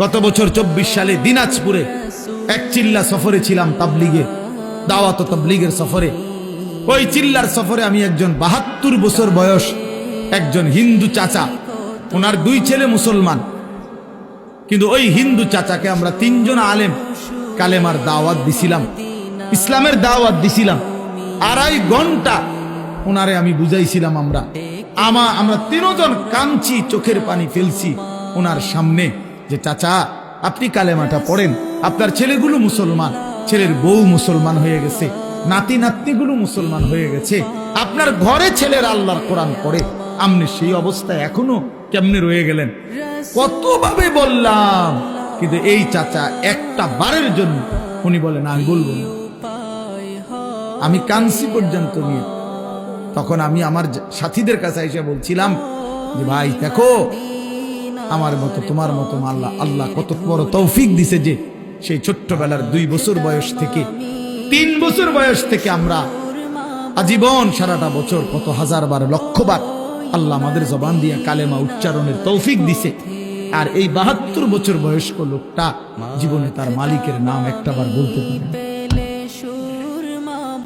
গত বছর 24 সালে দিনাজপুরে এক চিল্লা সফরে ছিলাম, তাবলিগে দাওয়াত ও তাবলিগের সফরে। ওই চিল্লার সফরে আমি একজন 72 বছর বয়স একজন হিন্দু চাচা, ওনার 2 ছেলে মুসলমান, কিন্তু ওই হিন্দু চাচাকে আমরা 3 জন আলেম কালেমার দাওয়াত দিছিলাম, ইসলামের দাওয়াত দিছিলাম। 2.5 ঘন্টা ওনারে আমি বুঝাইছিলাম। আমরা 3 জন কাঁদছি, চোখের পানি ফেলছি ওনার সামনে, যে চাচা আপনি কালেমাটা পড়েন, আপনার ছেলেগুলো মুসলমান, ছেলের বউ মুসলমান হয়ে গেছে, নাতি নাতনিগুলো মুসলমান হয়ে গেছে, আপনার ঘরে ছেলের আল্লাহর কোরআন পড়ে, আপনি সেই অবস্থায় এখনো কেমনে রয়ে গেলেন? কতভাবে বললাম, কিন্তু এই চাচা একটা বারের জন্য উনি বলেন আমি বলবো না। আমি কাঁদছি পর্যন্ত নিয়ে। তখন আমি আমার সাথীদের কাছে এসে বলছিলাম যে ভাই দেখো, আমার মতো তোমার মতো আল্লাহ কত বড় তৌফিক দিছে, যে সেই ছোট্টবেলার 2 বছর বয়স থেকে 3 বছর বয়স থেকে আমরা আজীবন সারাটা বছর কত হাজার বার লক্ষ বার আল্লাহ আমাদের জবান দিয়ে কালেমা উচ্চারণের তৌফিক দিছে। আর এই 72 বছর বয়স্ক লোকটা জীবনে তার মালিকের নাম একটাবার বলতে পারে না।